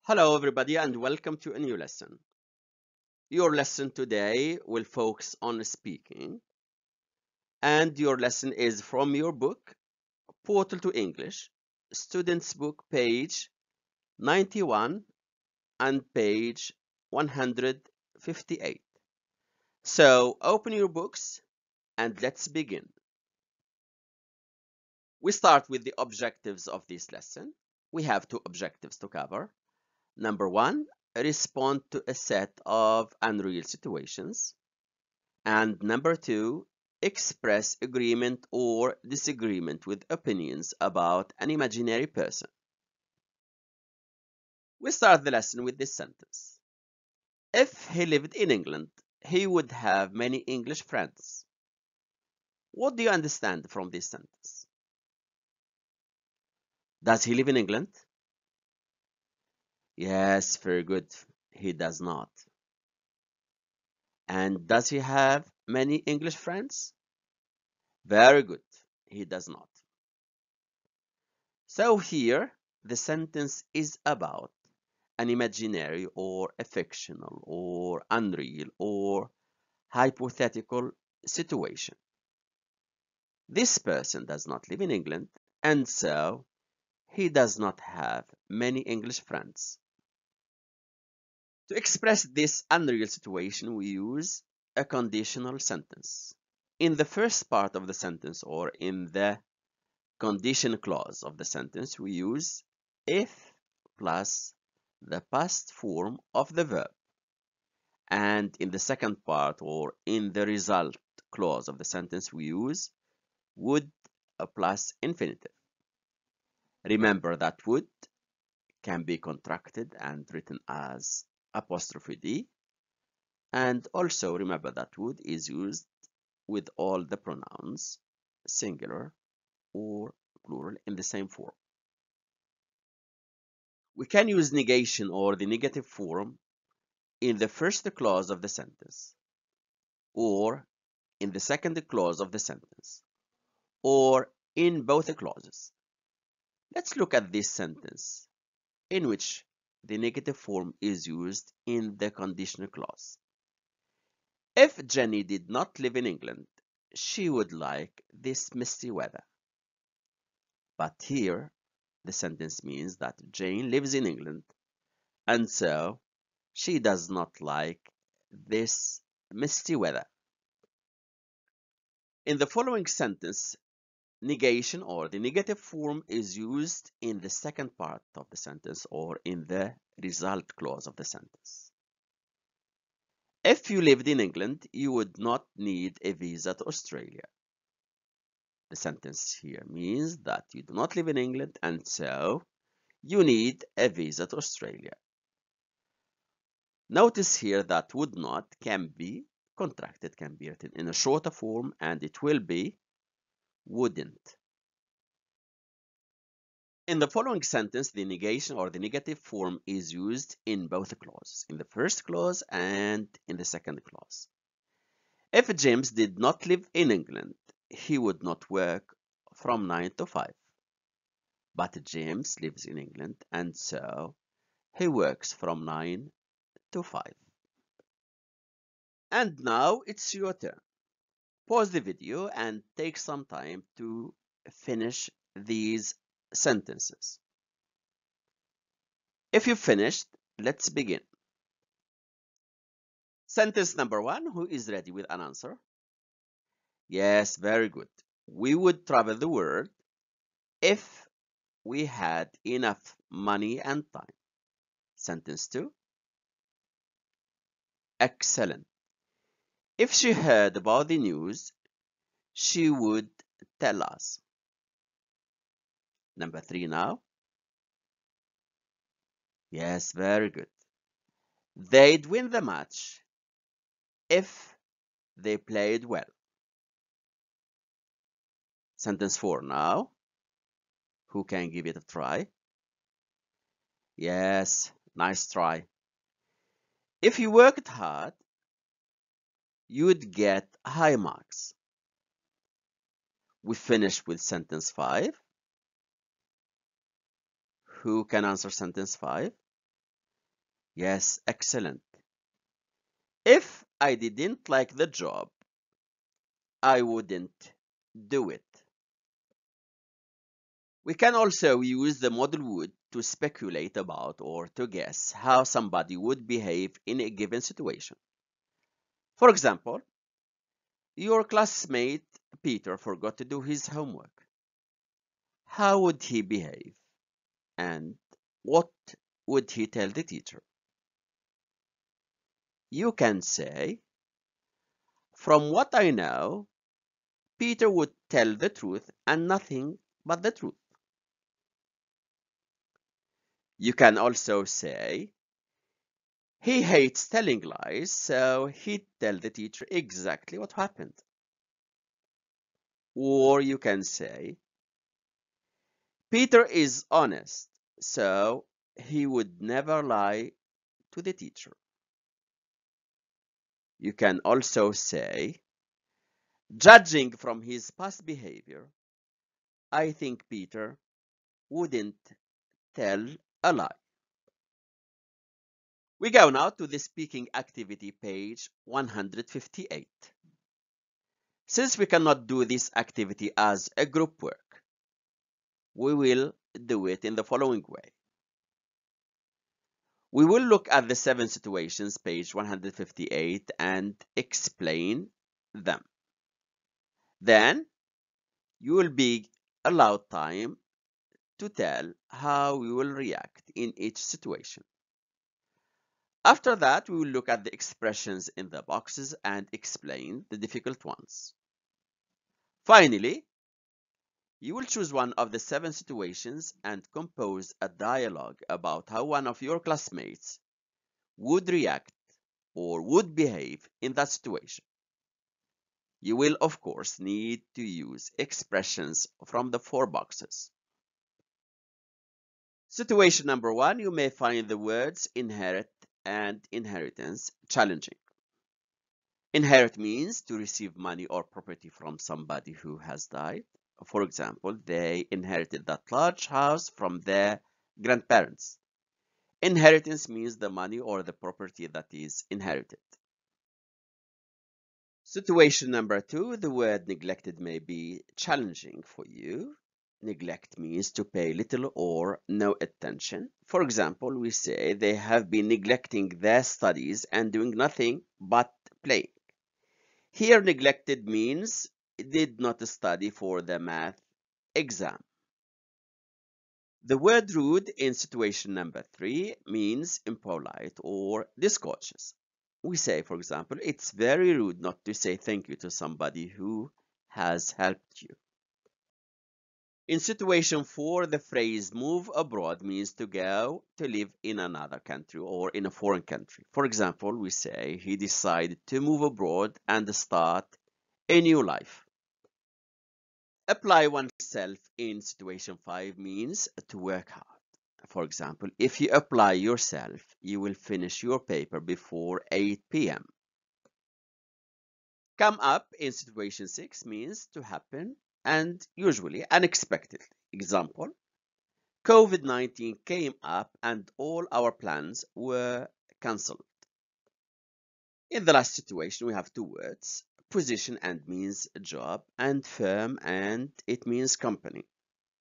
Hello everybody and welcome to a new lesson. Your lesson today will focus on speaking, and your lesson is from your book, Portal to English, Student's Book, page 91 and page 158. So open your books and let's begin. We start with the objectives of this lesson. We have two objectives to cover. Number one, respond to a set of unreal situations. And number two, express agreement or disagreement with opinions about an imaginary person. We start the lesson with this sentence. If he lived in England, he would have many English friends. What do you understand from this sentence? Does he live in England? Yes, very good. He does not. And does he have many English friends? Very good. He does not. So here, the sentence is about an imaginary or a fictional or unreal or hypothetical situation. This person does not live in England, and so he does not have many English friends. To express this unreal situation, we use a conditional sentence. In the first part of the sentence, or in the condition clause of the sentence, we use if plus the past form of the verb. And in the second part, or in the result clause of the sentence, we use would plus infinitive. Remember that would can be contracted and written as apostrophe D. And also remember that would is used with all the pronouns, singular or plural, in the same form. We can use negation or the negative form in the first clause of the sentence, or in the second clause of the sentence, or in both clauses. Let's look at this sentence in which the negative form is used in the conditional clause. If Jenny did not live in England, she would like this misty weather. But here, the sentence means that Jane lives in England, and so she does not like this misty weather. In the following sentence, negation or the negative form is used in the second part of the sentence or in the result clause of the sentence. If you lived in England, you would not need a visa to Australia. The sentence here means that you do not live in England and so you need a visa to Australia. Notice here that would not can be contracted, can be written in a shorter form, and it will be wouldn't. In the following sentence, the negation or the negative form is used in both clauses, in the first clause and in the second clause. If James did not live in England, he would not work from 9 to 5. But James lives in England, and so he works from 9 to 5. And now it's your turn. Pause the video and take some time to finish these sentences. If you've finished, let's begin. Sentence number one, who is ready with an answer? Yes, very good. We would travel the world if we had enough money and time. Sentence two. Excellent. If she heard about the news, she would tell us. Number three now. Yes, very good. They'd win the match if they played well. Sentence four now. Who can give it a try? Yes, nice try. If you worked hard, you'd get high marks. We finish with sentence five. Who can answer sentence five? Yes, excellent. If I didn't like the job, I wouldn't do it. We can also use the model would to speculate about or to guess how somebody would behave in a given situation. For example, your classmate Peter forgot to do his homework. How would he behave? And what would he tell the teacher? You can say, from what I know, Peter would tell the truth and nothing but the truth. You can also say, he hates telling lies, so he'd tell the teacher exactly what happened. Or you can say, Peter is honest, so he would never lie to the teacher. You can also say, judging from his past behavior, I think Peter wouldn't tell a lie. We go now to the speaking activity page 158. Since we cannot do this activity as a group work, we will do it in the following way. We will look at the 7 situations, page 158, and explain them. Then, you will be allowed time to tell how you will react in each situation. After that, we will look at the expressions in the boxes and explain the difficult ones. Finally, you will choose one of the 7 situations and compose a dialogue about how one of your classmates would react or would behave in that situation. You will, of course, need to use expressions from the 4 boxes. Situation number 1, you may find the words inherit and inheritance challenging. Inherit means to receive money or property from somebody who has died. For example, they inherited that large house from their grandparents. Inheritance means the money or the property that is inherited. Situation number 2, the word neglected may be challenging for you. Neglect means to pay little or no attention. For example, we say they have been neglecting their studies and doing nothing but playing. Here, neglected means did not study for the math exam. The word rude in situation number 3 means impolite or discourteous. We say, for example, it's very rude not to say thank you to somebody who has helped you. In situation 4, the phrase move abroad means to go to live in another country or in a foreign country. For example, we say he decided to move abroad and start a new life. Apply oneself in situation 5 means to work hard. For example, if you apply yourself, you will finish your paper before 8 p.m. Come up in situation 6 means to happen and usually unexpectedly. Example, COVID-19 came up and all our plans were cancelled. In the last situation, we have 2 words, position and means job, and firm and it means company.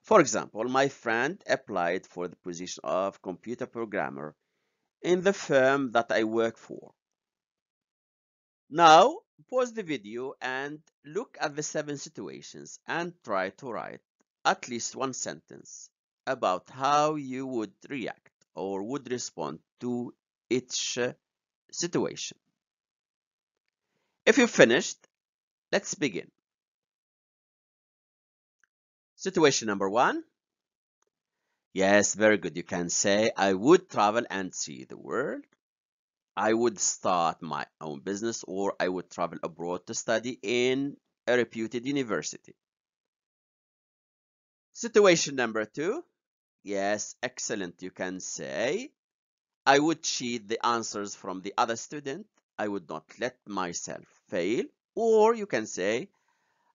For example, my friend applied for the position of computer programmer in the firm that I work for. Now, pause the video and look at the 7 situations and try to write at least one sentence about how you would react or would respond to each situation. If you've finished, let's begin. Situation number 1. Yes, very good. You can say, I would travel and see the world. I would start my own business, or I would travel abroad to study in a reputed university. Situation number 2. Yes, excellent. You can say, I would cheat the answers from the other student. I would not let myself fail. Or you can say,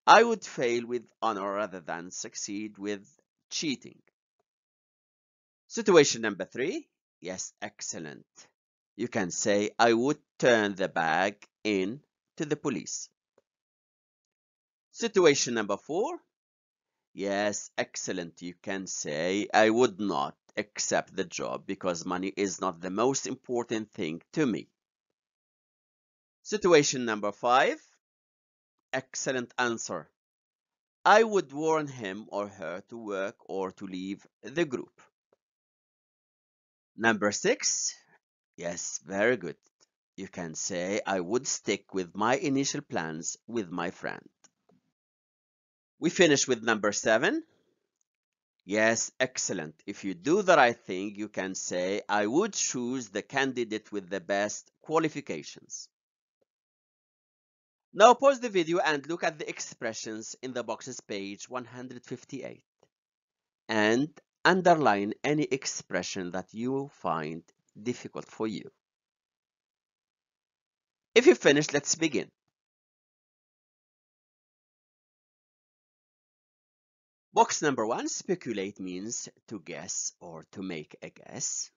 I would fail with honor rather than succeed with cheating. Situation number 3. Yes, excellent. You can say, I would turn the bag in to the police. Situation number 4. Yes, excellent. You can say, I would not accept the job because money is not the most important thing to me. Situation number 5. Excellent answer. I would warn him or her to work or to leave the group. Number 6. Yes, very good. You can say, I would stick with my initial plans with my friend. We finish with number 7. Yes, excellent. If you do the right thing, you can say, I would choose the candidate with the best qualifications. Now pause the video and look at the expressions in the boxes page 158 and underline any expression that you find difficult for you. If you finished, let's begin. Box number 1, speculate means to guess or to make a guess.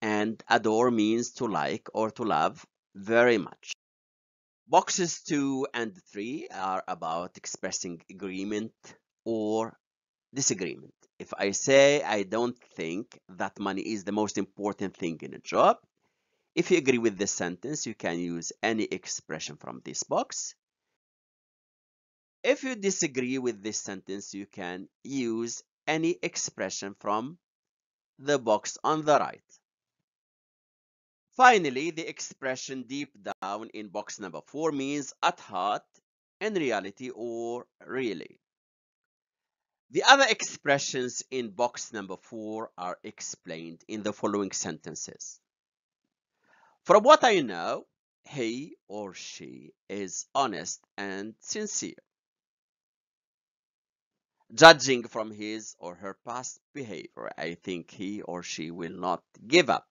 And adore means to like or to love very much. Boxes 2 and 3 are about expressing agreement or disagreement. If I say I don't think that money is the most important thing in a job, if you agree with this sentence, you can use any expression from this box. If you disagree with this sentence, you can use any expression from the box on the right. Finally, the expression deep down in box number 4 means at heart, in reality, or really. The other expressions in box number 4 are explained in the following sentences. From what I know, he or she is honest and sincere. Judging from his or her past behavior, I think he or she will not give up.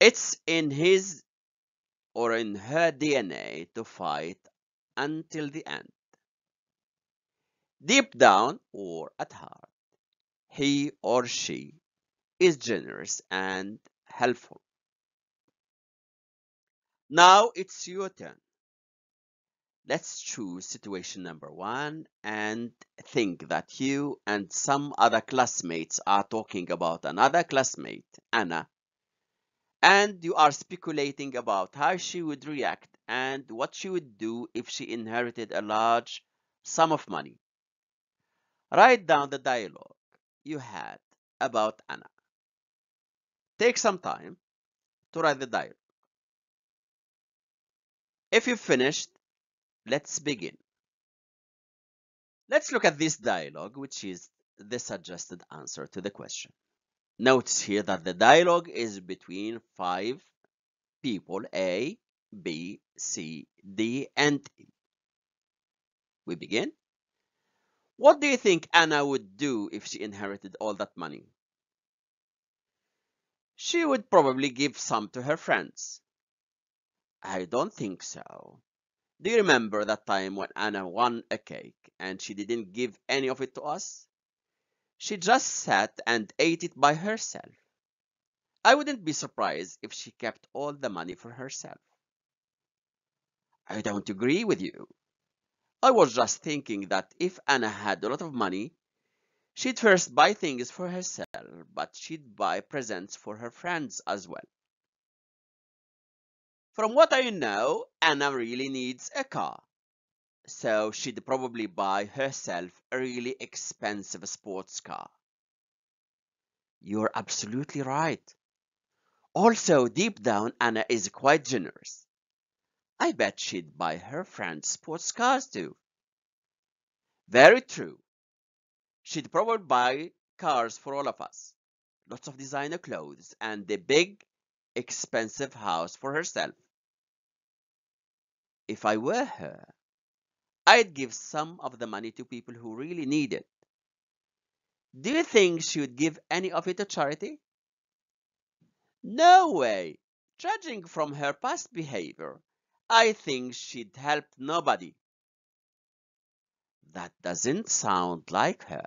It's in his or in her DNA to fight until the end. Deep down or at heart, he or she is generous and helpful. Now it's your turn. Let's choose situation number 1 and think that you and some other classmates are talking about another classmate, Anna, and you are speculating about how she would react and what she would do if she inherited a large sum of money. Write down the dialogue you had about Anna. Take some time to write the dialogue. If you've finished, let's begin. Let's look at this dialogue, which is the suggested answer to the question. Notice here that the dialogue is between 5 people, A, B, C, D, and E. We begin. What do you think Anna would do if she inherited all that money? She would probably give some to her friends. I don't think so. Do you remember that time when Anna won a cake and she didn't give any of it to us? She just sat and ate it by herself. I wouldn't be surprised if she kept all the money for herself. I don't agree with you. I was just thinking that if Anna had a lot of money, she'd first buy things for herself, but she'd buy presents for her friends as well. From what I know, Anna really needs a car. So she'd probably buy herself a really expensive sports car. You're absolutely right. Also, deep down, Anna is quite generous. I bet she'd buy her friends sports cars too. Very true. She'd probably buy cars for all of us. Lots of designer clothes and a big, expensive house for herself. If I were her, I'd give some of the money to people who really need it. Do you think she would give any of it to charity? No way. Judging from her past behavior, I think she'd help nobody. That doesn't sound like her.